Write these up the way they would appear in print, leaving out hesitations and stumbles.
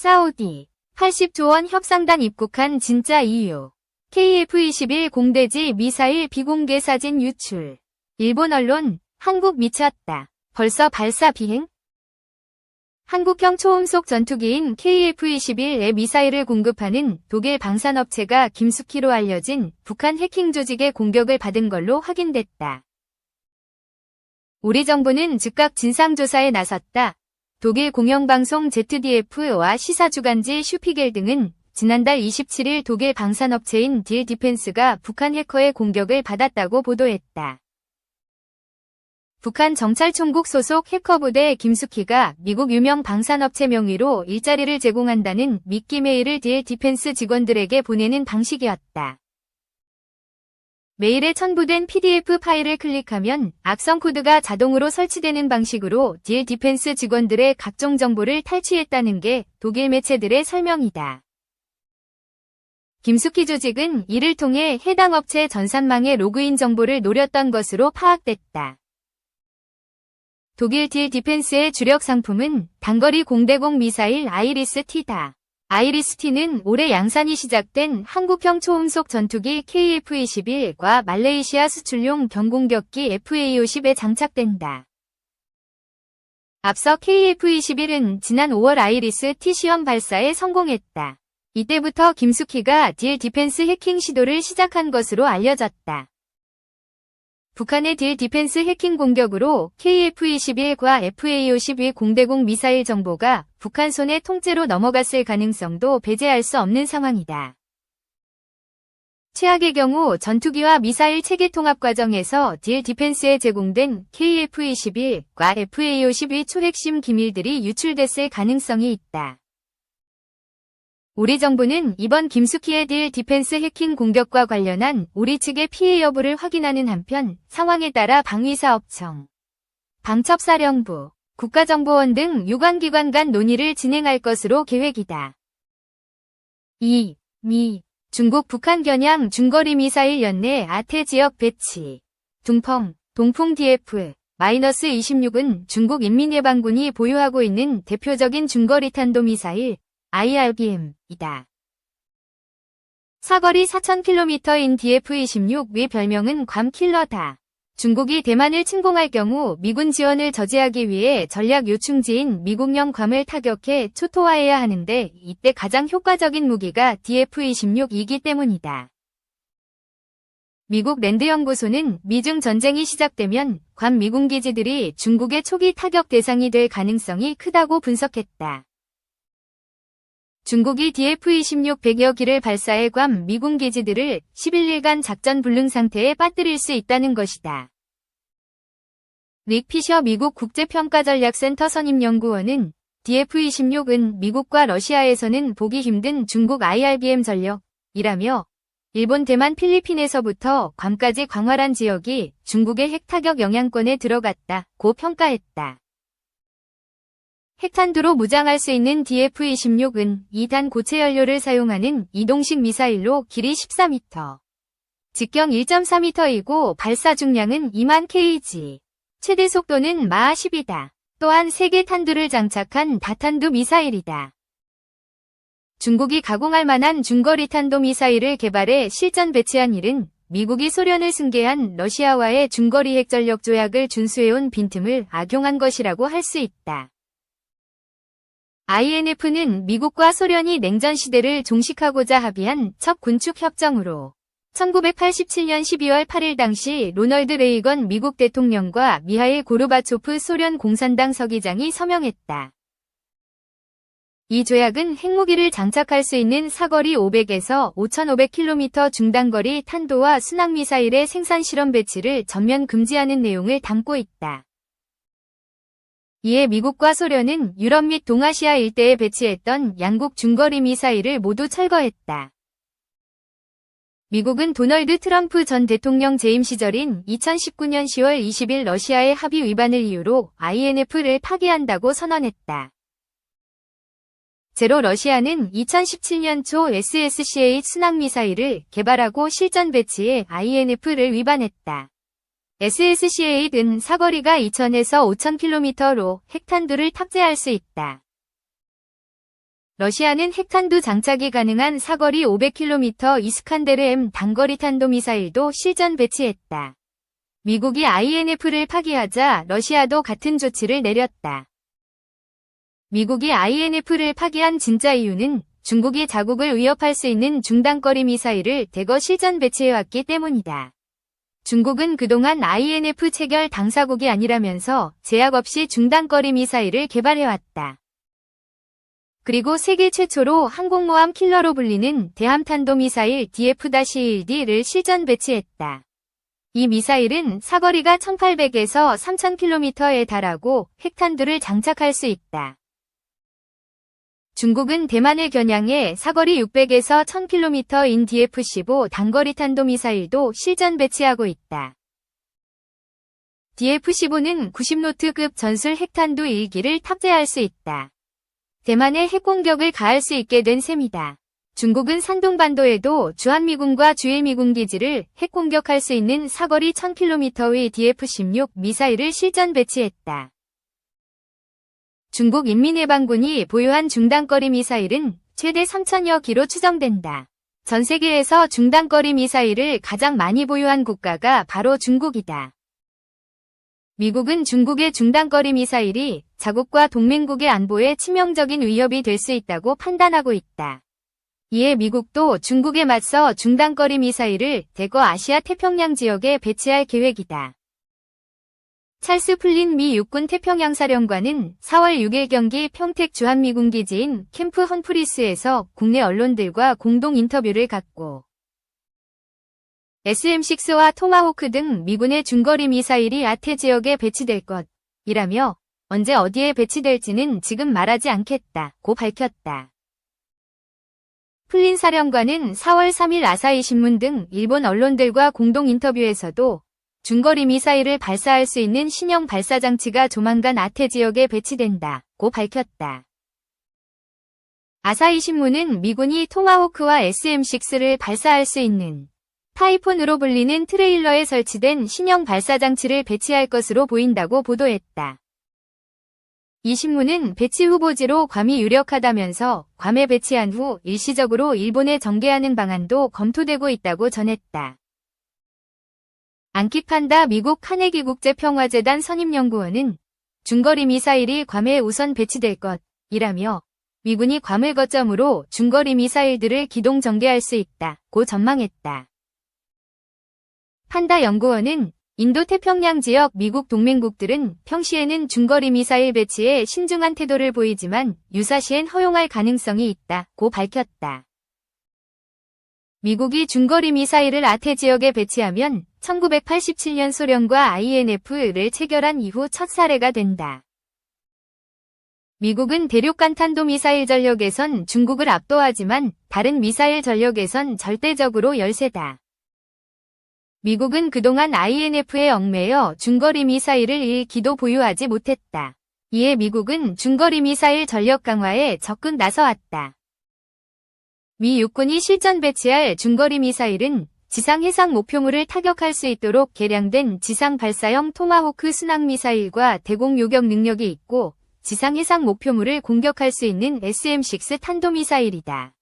사우디 80조 원 협상단 입국한 진짜 이유. KF-21 공대지 미사일 비공개 사진 유출. 일본 언론, 한국 미쳤다. 벌써 발사 비행? 한국형 초음속 전투기인 KF-21에 미사일을 공급하는 독일 방산업체가 김숙희로 알려진 북한 해킹 조직의 공격을 받은 걸로 확인됐다. 우리 정부는 즉각 진상조사에 나섰다. 독일 공영방송 ZDF와 시사주간지 슈피겔 등은 지난달 27일 독일 방산업체인 딜 디펜스가 북한 해커의 공격을 받았다고 보도했다. 북한 정찰총국 소속 해커부대 김숙희가 미국 유명 방산업체 명의로 일자리를 제공한다는 미끼 메일을 딜 디펜스 직원들에게 보내는 방식이었다. 메일에 첨부된 PDF 파일을 클릭하면 악성 코드가 자동으로 설치되는 방식으로 딜 디펜스 직원들의 각종 정보를 탈취했다는 게 독일 매체들의 설명이다. 김숙희 조직은 이를 통해 해당 업체 전산망의 로그인 정보를 노렸던 것으로 파악됐다. 독일 딜 디펜스의 주력 상품은 단거리 공대공 미사일 아이리스-T다. 아이리스-T는 올해 양산이 시작된 한국형 초음속 전투기 KF-21과 말레이시아 수출용 경공격기 FA-50에 장착된다. 앞서 KF-21은 지난 5월 아이리스-T 시험 발사에 성공했다. 이때부터 김숙희가 딜 디펜스 해킹 시도를 시작한 것으로 알려졌다. 북한의 딜 디펜스 해킹 공격으로 KF-21과 FA-52 공대공 미사일 정보가 북한 손에 통째로 넘어갔을 가능성도 배제할 수 없는 상황이다. 최악의 경우 전투기와 미사일 체계 통합 과정에서 딜 디펜스에 제공된 KF-21과 FA-52 초핵심 기밀들이 유출됐을 가능성이 있다. 우리 정부는 이번 김숙희의 딜 디펜스 해킹 공격과 관련한 우리 측의 피해 여부를 확인하는 한편 상황에 따라 방위사업청, 방첩사령부, 국가정보원 등 유관기관 간 논의를 진행할 것으로 계획이다. 2. 미, 중국 북한 겨냥 중거리 미사일 연내 아태 지역 배치. 동펑 DF-26은 중국 인민해방군이 보유하고 있는 대표적인 중거리 탄도미사일 IRBM이다. 사거리 4,000km인 DF-26의 별명은 괌킬러다. 중국이 대만을 침공할 경우 미군 지원을 저지하기 위해 전략 요충지인 미국령 괌을 타격해 초토화해야 하는데 이때 가장 효과적인 무기가 DF-26이기 때문이다. 미국 랜드연구소는 미중 전쟁이 시작되면 괌 미군 기지들이 중국의 초기 타격 대상이 될 가능성이 크다고 분석했다. 중국이 DF-26 100여 기를 발사해 괌 미군 기지들을 11일간 작전 불능 상태에 빠뜨릴 수 있다는 것이다. 릭 피셔 미국 국제평가전략센터 선임연구원은 DF-26은 미국과 러시아에서는 보기 힘든 중국 IRBM 전력이라며 일본, 대만, 필리핀에서부터 괌까지 광활한 지역이 중국의 핵타격 영향권에 들어갔다고 평가했다. 핵탄두로 무장할 수 있는 DF-26은 2단 고체 연료를 사용하는 이동식 미사일로 길이 14m, 직경 1.4m이고 발사 중량은 2만 kg, 최대 속도는 마하 10이다. 또한 3개 탄두를 장착한 다탄두 미사일이다. 중국이 가공할 만한 중거리 탄도미사일을 개발해 실전 배치한 일은 미국이 소련을 승계한 러시아와의 중거리 핵전력 조약을 준수해온 빈틈을 악용한 것이라고 할 수 있다. INF는 미국과 소련이 냉전 시대를 종식하고자 합의한 첫 군축 협정으로 1987년 12월 8일 당시 로널드 레이건 미국 대통령과 미하일 고르바초프 소련 공산당 서기장이 서명했다. 이 조약은 핵무기를 장착할 수 있는 사거리 500에서 5,500km 중단거리 탄도와 순항미사일의 생산 실험 배치를 전면 금지하는 내용을 담고 있다. 이에 미국과 소련은 유럽 및 동아시아 일대에 배치했던 양국 중거리 미사일을 모두 철거했다. 미국은 도널드 트럼프 전 대통령 재임 시절인 2019년 10월 20일 러시아의 합의 위반을 이유로 INF를 파기한다고 선언했다. 제로 러시아는 2017년 초 SSCA 순항미사일을 개발하고 실전 배치해 INF를 위반했다. SSCA는 사거리가 2,000에서 5,000km로 핵탄두를 탑재할 수 있다. 러시아는 핵탄두 장착이 가능한 사거리 500km 이스칸데르-M 단거리 탄도미사일도 실전 배치했다. 미국이 INF를 파기하자 러시아도 같은 조치를 내렸다. 미국이 INF를 파기한 진짜 이유는 중국이 자국을 위협할 수 있는 중단거리 미사일을 대거 실전 배치해왔기 때문이다. 중국은 그동안 INF 체결 당사국이 아니라면서 제약 없이 중단거리 미사일을 개발해왔다. 그리고 세계 최초로 항공모함 킬러로 불리는 대함탄도미사일 DF-1D를 실전 배치했다. 이 미사일은 사거리가 1800에서 3000km에 달하고 핵탄두를 장착할 수 있다. 중국은 대만을 겨냥해 사거리 600에서 1000km인 DF-15 단거리 탄도미사일도 실전 배치하고 있다. DF-15는 90노트급 전술 핵탄두 1기를 탑재할 수 있다. 대만에 핵공격을 가할 수 있게 된 셈이다. 중국은 산둥반도에도 주한미군과 주일미군 기지를 핵공격할 수 있는 사거리 1000km의 DF-16 미사일을 실전 배치했다. 중국 인민해방군이 보유한 중단거리 미사일은 최대 3000여 기로 추정된다. 전 세계에서 중단거리 미사일을 가장 많이 보유한 국가가 바로 중국이다. 미국은 중국의 중단거리 미사일이 자국과 동맹국의 안보에 치명적인 위협이 될 수 있다고 판단하고 있다. 이에 미국도 중국에 맞서 중단거리 미사일을 대거 아시아 태평양 지역에 배치할 계획이다. 찰스 플린 미 육군 태평양 사령관은 4월 6일 경기 평택 주한미군 기지인 캠프 험프리스에서 국내 언론들과 공동 인터뷰를 갖고 SM-6와 토마호크 등 미군의 중거리 미사일이 아태 지역에 배치될 것이라며 언제 어디에 배치될지는 지금 말하지 않겠다고 밝혔다. 플린 사령관은 4월 3일 아사히 신문 등 일본 언론들과 공동 인터뷰에서도 중거리 미사일을 발사할 수 있는 신형 발사장치가 조만간 아태 지역에 배치된다고 밝혔다. 아사히 신문은 미군이 토마호크와 SM-6를 발사할 수 있는 타이푼으로 불리는 트레일러에 설치된 신형 발사장치를 배치할 것으로 보인다고 보도했다. 이 신문은 배치 후보지로 괌이 유력하다면서 괌에 배치한 후 일시적으로 일본에 전개하는 방안도 검토되고 있다고 전했다. 안키판다 미국 카네기 국제평화재단 선임연구원은 중거리 미사일이 괌에 우선 배치될 것이라며 미군이 괌을 거점으로 중거리 미사일들을 기동 전개할 수 있다고 전망했다. 판다 연구원은 인도태평양 지역 미국 동맹국들은 평시에는 중거리 미사일 배치에 신중한 태도를 보이지만 유사시엔 허용할 가능성이 있다고 밝혔다. 미국이 중거리 미사일을 아태 지역에 배치하면 1987년 소련과 INF를 체결한 이후 첫 사례가 된다. 미국은 대륙간 탄도미사일 전력에선 중국을 압도하지만 다른 미사일 전력에선 절대적으로 열세다. 미국은 그동안 INF에 얽매여 중거리 미사일을 1기도 보유하지 못했다. 이에 미국은 중거리 미사일 전력 강화에 적극 나서왔다. 미 육군이 실전 배치할 중거리 미사일은 지상 해상 목표물을 타격할 수 있도록 개량된 지상 발사형 토마호크 순항미사일과 대공 요격 능력이 있고 지상 해상 목표물을 공격할 수 있는 SM-6 탄도미사일이다.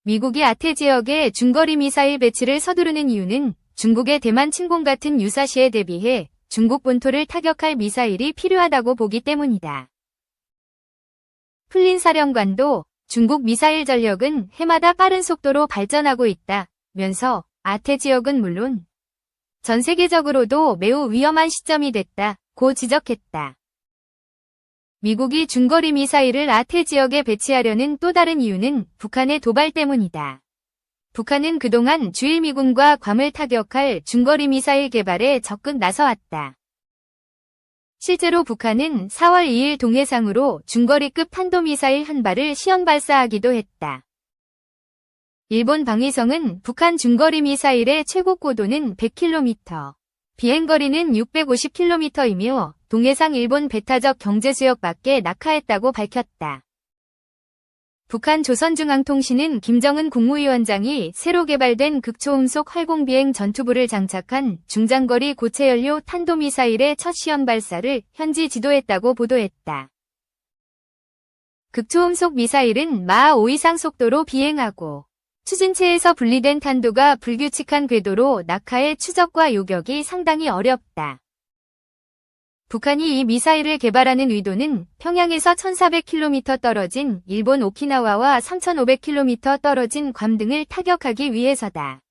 미국이 아태 지역에 중거리 미사일 배치를 서두르는 이유는 중국의 대만 침공 같은 유사시에 대비해 중국 본토를 타격할 미사일이 필요하다고 보기 때문이다. 플린 사령관도 중국 미사일 전력은 해마다 빠른 속도로 발전하고 있다면서 아태 지역은 물론 전 세계적으로도 매우 위험한 시점이 됐다고 지적했다. 미국이 중거리 미사일을 아태 지역에 배치하려는 또 다른 이유는 북한의 도발 때문이다. 북한은 그동안 주일미군과 괌을 타격할 중거리 미사일 개발에 적극 나서왔다. 실제로 북한은 4월 2일 동해상으로 중거리급 탄도미사일 한 발을 시험 발사하기도 했다. 일본 방위성은 북한 중거리 미사일의 최고 고도는 100km, 비행거리는 650km이며 동해상 일본 배타적 경제수역 밖에 낙하했다고 밝혔다. 북한 조선중앙통신은 김정은 국무위원장이 새로 개발된 극초음속 활공비행 전투부를 장착한 중장거리 고체연료 탄도미사일의 첫 시험 발사를 현지 지도했다고 보도했다. 극초음속 미사일은 마하 5 이상 속도로 비행하고 추진체에서 분리된 탄도가 불규칙한 궤도로 낙하해 추적과 요격이 상당히 어렵다. 북한이 이 미사일을 개발하는 의도는 평양에서 1400km 떨어진 일본 오키나와와 3500km 떨어진 괌 등을 타격하기 위해서다.